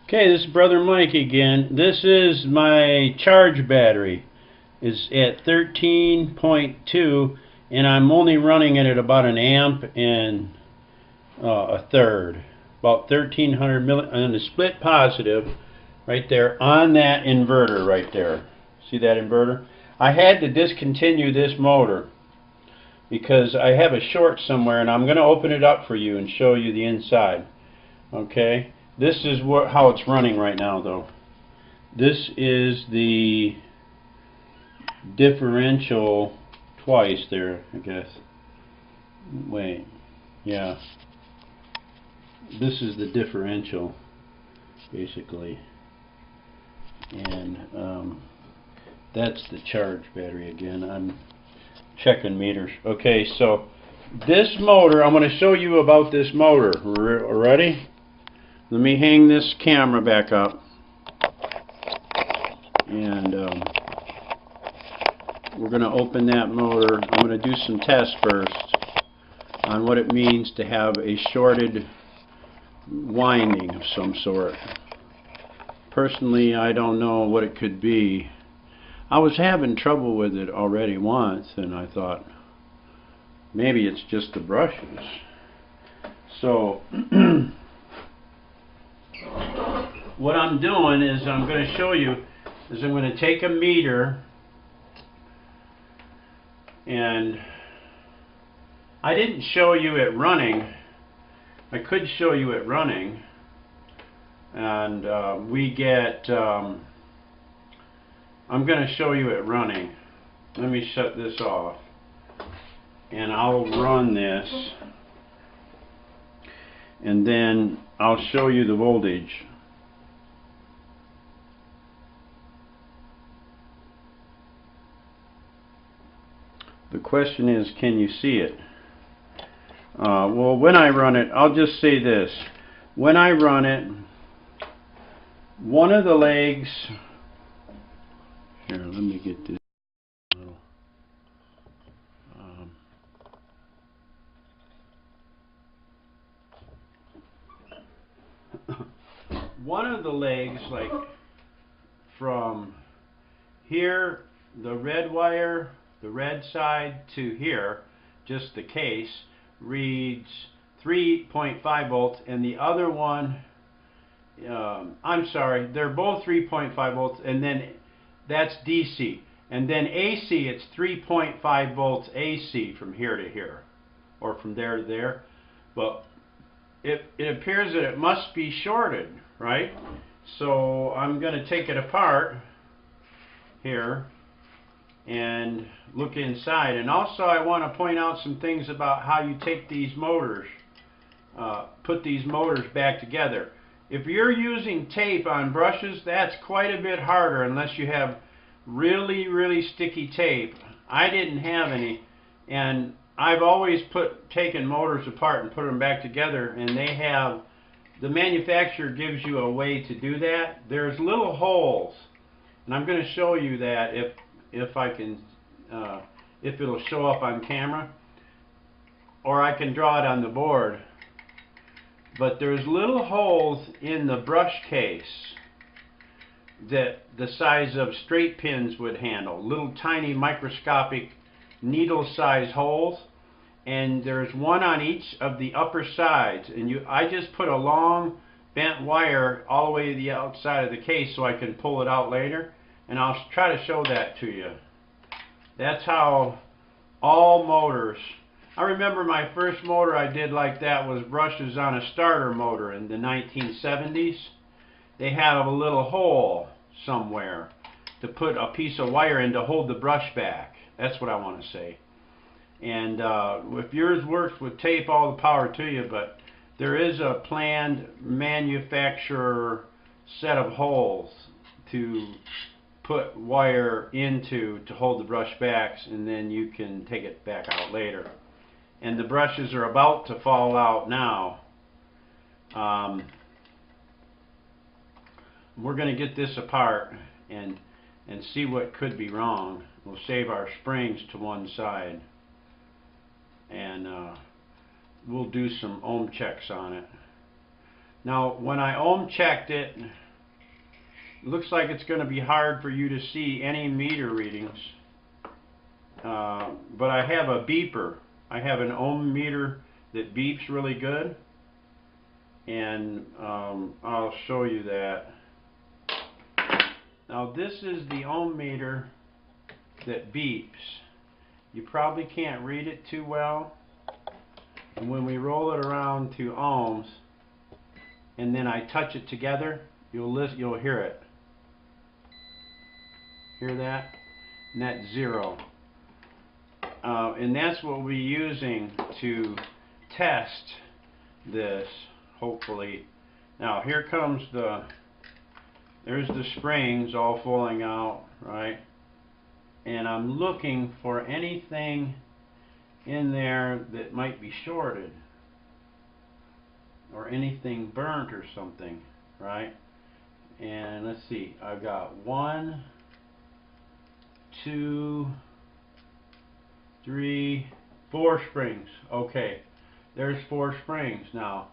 Okay, this is Brother Mike again. This is my charge battery. It's at 13.2 and I'm only running it at about an amp and a third. About 1300 and the split positive right there on that inverter right there. See that inverter? I had to discontinue this motor because I have a short somewhere, and I'm going to open it up for you and show you the inside. Okay, this is how it's running right now though. This is the differential twice there, I guess. Wait, yeah. This is the differential basically, and that's the charge battery again. I'm checking meters. Okay, so this motor, I'm going to show you about this motor. Ready? Let me hang this camera back up, and we're going to open that motor. I'm going to do some tests first on what it means to have a shorted winding of some sort. Personally, I don't know what it could be. I was having trouble with it already once, and I thought maybe it's just the brushes. So what I'm doing is I'm going to show you is I'm going to take a meter, and I didn't show you it running. I could show you it running, and we get I'm going to show you it running. Let me shut this off and I'll run this, and then I'll show you the voltage. The question is, can you see it? Well, when I run it, I'll just say this. When I run it, one of the legs, here, let me get this. One of the legs, like from here, the red wire, the red side to here, just the case, reads 3.5 volts, and the other one, I'm sorry, they're both 3.5 volts, and then that's DC. And then AC, it's 3.5 volts AC from here to here, or from there to there. But it appears that it must be shorted, right? So I'm going to take it apart here and look inside. And also I want to point out some things about how you take these motors, put these motors back together. If you're using tape on brushes, that's quite a bit harder unless you have really sticky tape. I didn't have any, and I've always taken motors apart and put them back together, and they have, the manufacturer gives you a way to do that. There's little holes, and I'm going to show you that if I can, if it'll show up on camera, or I can draw it on the board. But there's little holes in the brush case that the size of straight pins would handle, little tiny microscopic needle size holes, and there's one on each of the upper sides, and I just put a long bent wire all the way to the outside of the case so I can pull it out later, and I'll try to show that to you. That's how all motors, I remember my first motor I did like that was brushes on a starter motor in the 1970s. They have a little hole somewhere to put a piece of wire in to hold the brush back. That's what I want to say. And if yours works with tape, all the power to you, but there is a planned manufacturer set of holes to put wire into to hold the brush backs, and then you can take it back out later. And the brushes are about to fall out now. We're going to get this apart and see what could be wrong. We'll save our springs to one side, and we'll do some ohm checks on it. Now when I ohm checked it, looks like it's going to be hard for you to see any meter readings. But I have a beeper. I have an ohm meter that beeps really good. And I'll show you that. Now this is the ohm meter that beeps. You probably can't read it too well. And when we roll it around to ohms, and then I touch it together, you'll hear it. Hear that? And that's 0. And that's what we're using to test this, hopefully. Now here comes there's the springs all falling out, right? And I'm looking for anything in there that might be shorted or anything burnt or something, right? And let's see, I've got 1, 2, 3, 4 springs. Okay, there's 4 springs. Now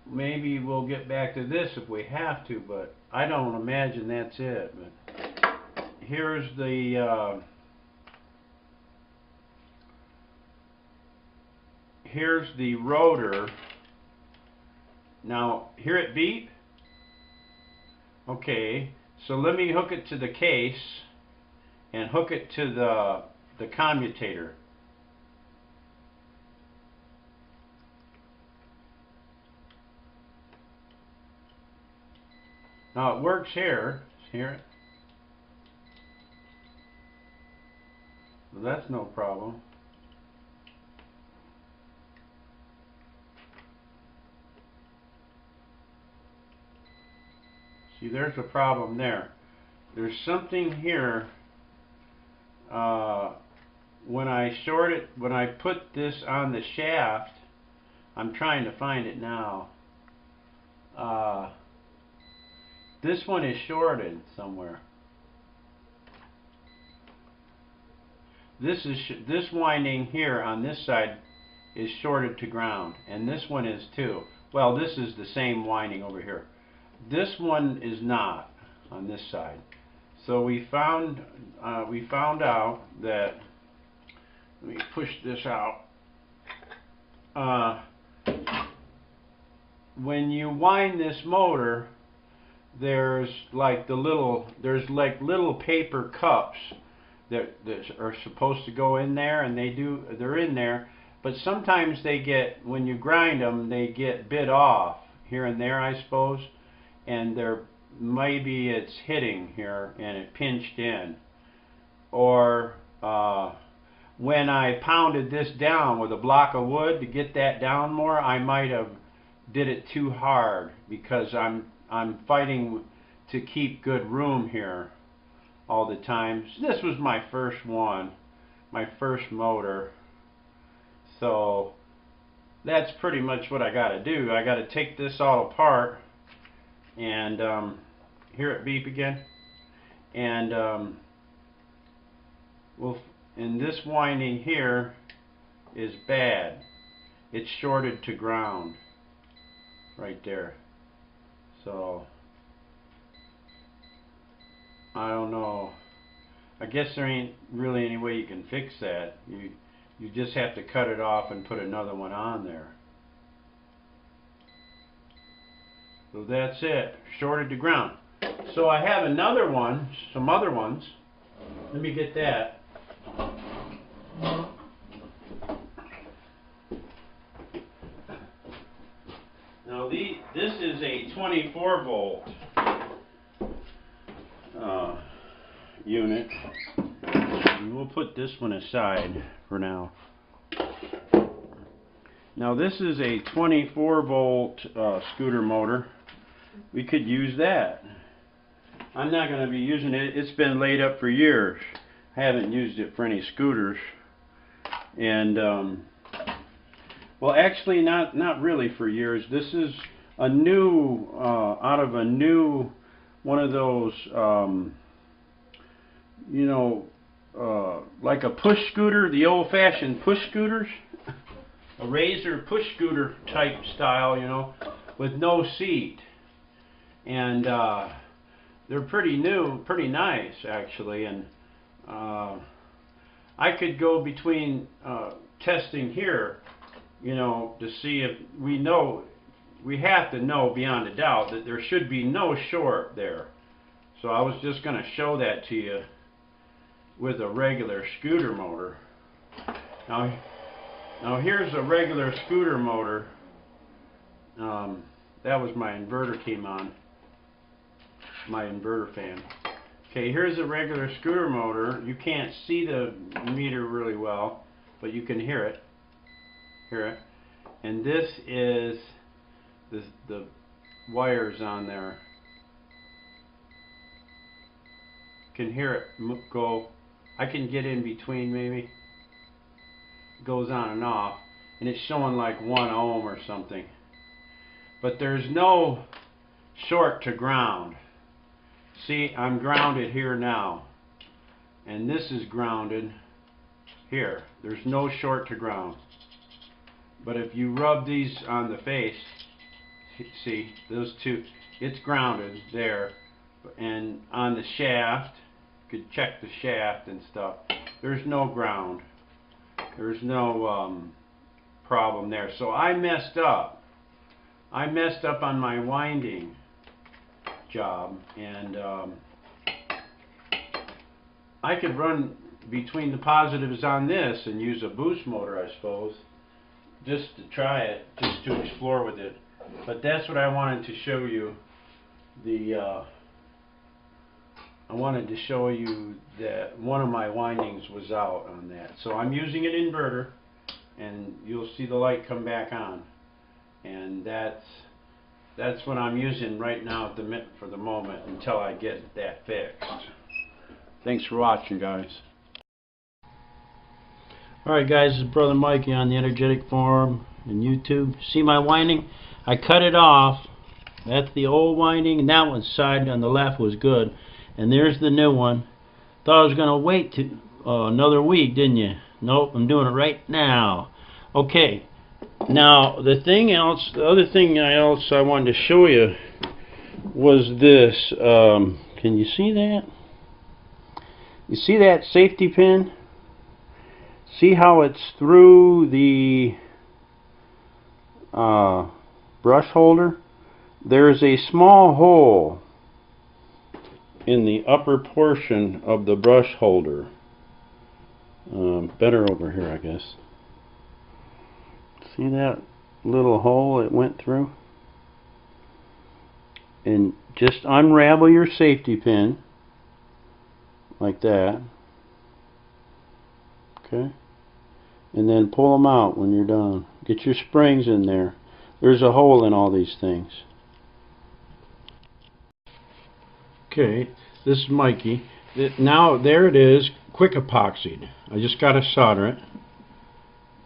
maybe we'll get back to this if we have to, but I don't imagine that's it. But here's the rotor. Now hear it beep? Okay, so let me hook it to the case and hook it to the commutator. Now it works here. Hear it? Well, that's no problem. See, there's a problem there. There's something here. When I put this on the shaft, I'm trying to find it now. This one is shorted somewhere. This winding here on this side is shorted to ground, and this one is too. Well, this is the same winding over here. This one is not on this side. So we found out that, let me push this out. When you wind this motor, there's like little paper cups that are supposed to go in there, and they're in there, but sometimes they get, when you grind them, they get bit off here and there, I suppose, and maybe it's hitting here and it pinched in. Or when I pounded this down with a block of wood to get that down more, I might have did it too hard, because I'm fighting to keep good room here all the time. This was my first one, my first motor, so that's pretty much what I got to do. I got to take this all apart and hear it beep again, and and this winding here is bad. It's shorted to ground right there. So I don't know. I guess there ain't really any way you can fix that. You just have to cut it off and put another one on there. So that's it, shorted to ground. So I have another one, some other ones. Let me get that. Now this is a 24 volt unit. And we'll put this one aside for now. Now this is a 24 volt scooter motor. We could use that. I'm not going to be using it. It's been laid up for years. I haven't used it for any scooters. And well, actually not really for years. This is a new out of a new one of those you know, like a push scooter, the old-fashioned push scooters. a Razor push scooter type style, you know, with no seat. And they're pretty new, pretty nice actually. And I could go between testing here, you know, to see if we have to know beyond a doubt that there should be no short there. So I was just going to show that to you with a regular scooter motor. Now here's a regular scooter motor. That was my inverter came on. My inverter fan. Okay, here's a regular scooter motor. You can't see the meter really well, but you can hear it. And this is the wires on there. You can hear it go. I can get in between maybe. It goes on and off, and it's showing like 1 ohm or something. But there's no short to ground. See, I'm grounded here now, and this is grounded here. There's no short to ground. But if you rub these on the face, see those two, it's grounded there. And on the shaft, you could check the shaft and stuff. There's no ground. There's no problem there. So I messed up. I messed up on my winding job, and I could run between the positives on this and use a boost motor, I suppose, just to try it, just to explore with it. But that's what I wanted to show you. I wanted to show you that one of my windings was out on that. So I'm using an inverter, and you'll see the light come back on, and that's what I'm using right now for the moment until I get that fixed. Thanks for watching, guys. Alright guys, this is Brother Mikey on the Energetic Forum and YouTube. See my winding? I cut it off. That's the old winding, and that one's side on the left was good. And there's the new one. Thought I was going to wait to another week, didn't you? Nope, I'm doing it right now. Okay. Now, the other thing else I wanted to show you was this. Can you see that? You see that safety pin? See how it's through the brush holder? There's a small hole in the upper portion of the brush holder. Better over here, I guess. See that little hole it went through? And just unravel your safety pin like that. Okay? And then pull them out when you're done. Get your springs in there. There's a hole in all these things. Okay, this is Mikey. Now there it is, quick epoxied. I just got to solder it.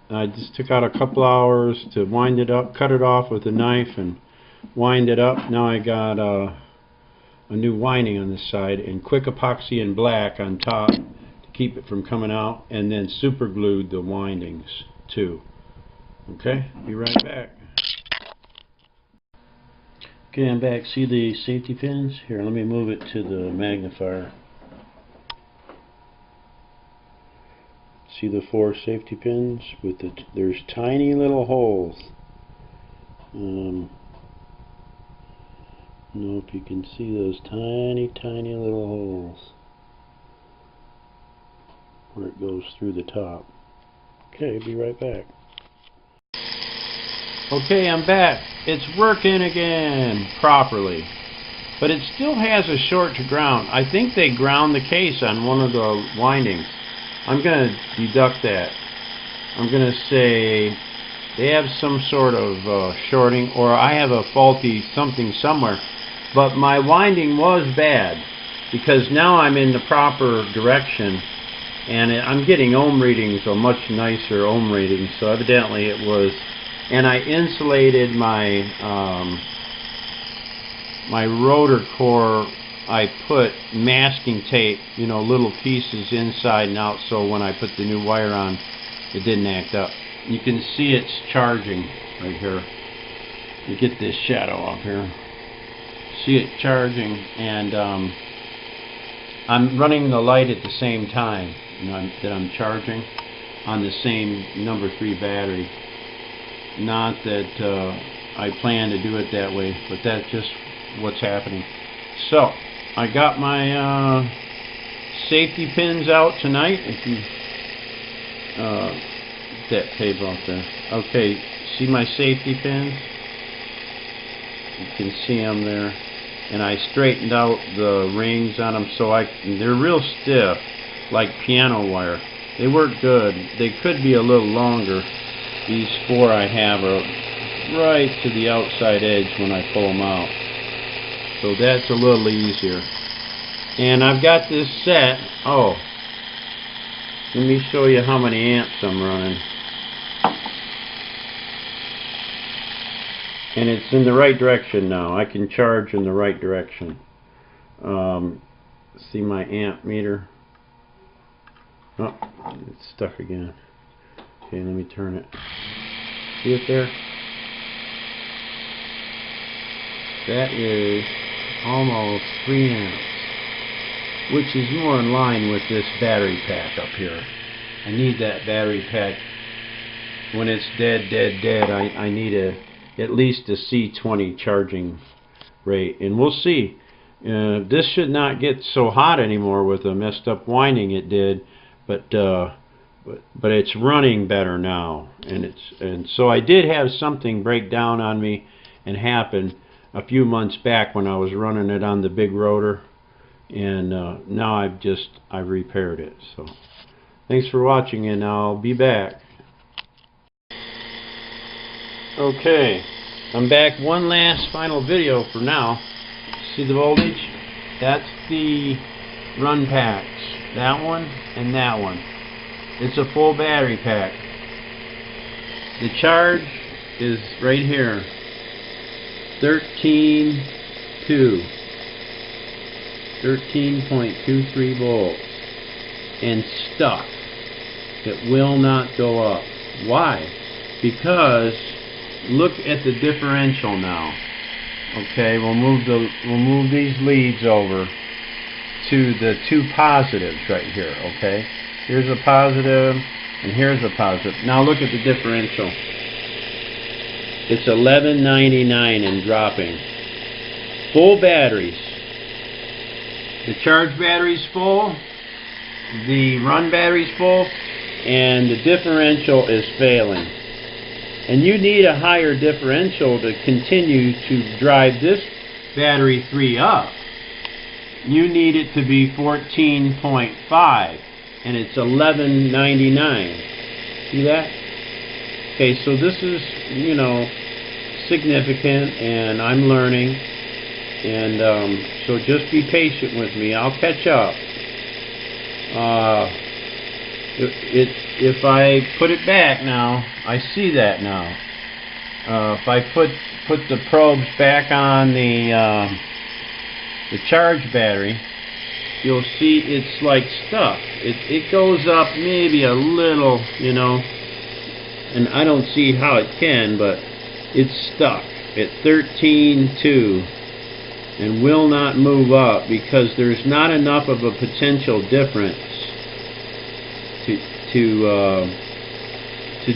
I just took out a couple hours to wind it up, cut it off with a knife and wind it up. Now I got a new winding on this side, and quick epoxy in black on top to keep it from coming out, and then super glued the windings too. Okay, be right back. Okay, I'm back. See the safety pins? Here, let me move it to the magnifier. See the 4 safety pins with there's tiny little holes. I don't know if you can see those tiny little holes where it goes through the top. Okay, be right back. Okay, I'm back. It's working again properly, but it still has a short to ground. I think they ground the case on one of the windings. I'm going to deduct that. I'm going to say they have some sort of shorting, or I have a faulty something somewhere. But my winding was bad, because now I'm in the proper direction, and I'm getting ohm readings, or much nicer ohm readings, so evidently it was. And I insulated my my rotor core. I put masking tape, little pieces inside and out, so when I put the new wire on, it didn't act up. You can see it's charging right here. You get this shadow off here. See it charging, and I'm running the light at the same time that I'm charging on the same number 3 battery. Not that I plan to do it that way, but that's just what's happening. So I got my safety pins out tonight. If you that tape out there. Okay, see my safety pins? You can see them there. And I straightened out the rings on them so they're real stiff, like piano wire. They work good. They could be a little longer. These 4 I have are right to the outside edge when I pull them out. So that's a little easier. And I've got this set. Oh, let me show you how many amps I'm running. And it's in the right direction now. I can charge in the right direction. See my amp meter? Oh, it's stuck again. Okay, let me turn it. See it there? That is almost 3 amps, which is more in line with this battery pack up here. I need that battery pack. When it's dead, I need at least a C20 charging rate. And we'll see. This should not get so hot anymore with the messed up winding it did, but it's running better now. And so I did have something break down on me and happen a few months back when I was running it on the big rotor, and now I've repaired it. So thanks for watching, and I'll be back. Okay, I'm back. One last final video for now. See the voltage? That's the run packs. That one and that one. It's a full battery pack. The charge is right here. 13.23 volts, and stuck. It will not go up. Why? Because look at the differential now. Okay, we'll move these leads over to the 2 positives right here. Okay, here's a positive and here's a positive. Now look at the differential. It's $11.99 and dropping. Full batteries. The charge battery's full, the run battery's full, and the differential is failing. And you need a higher differential to continue to drive this battery 3 up. You need it to be 14.5, and it's $11.99. See that? Okay, so this is, significant, and I'm learning, and so just be patient with me. I'll catch up. If I put it back now, I see that now. If I put the probes back on the charge battery, you'll see it's like stuck. It goes up maybe a little, and I don't see how it can, but it's stuck at 13.2 and will not move up because there's not enough of a potential difference to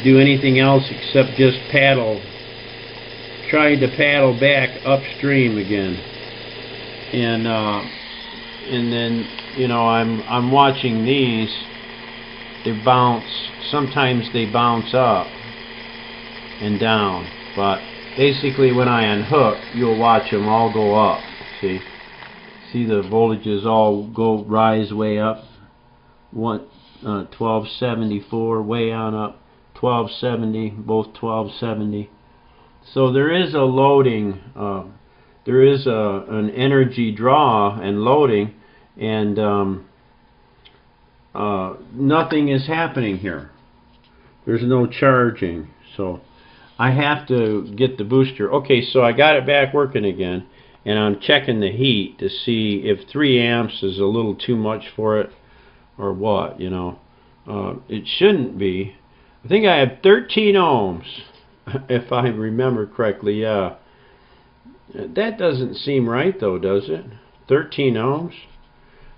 do anything else except just trying to paddle back upstream again. And then I'm watching these. They bounce. Sometimes they bounce up and down, but basically when I unhook, you'll watch them all go up. See the voltages all rise way up. 1274 way on up, 1270, both 1270. So there is a loading. There is an energy draw and loading, and nothing is happening here. There's no charging, so I have to get the booster. Okay, so I got it back working again, and I'm checking the heat to see if 3 amps is a little too much for it or what. It shouldn't be. I think I have 13 ohms, if I remember correctly. Yeah. That doesn't seem right though, does it? 13 ohms?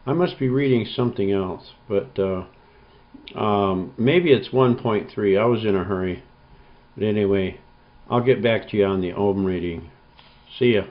I must be reading something else, but maybe it's 1.3. I was in a hurry. But anyway, I'll get back to you on the ohm reading. See ya.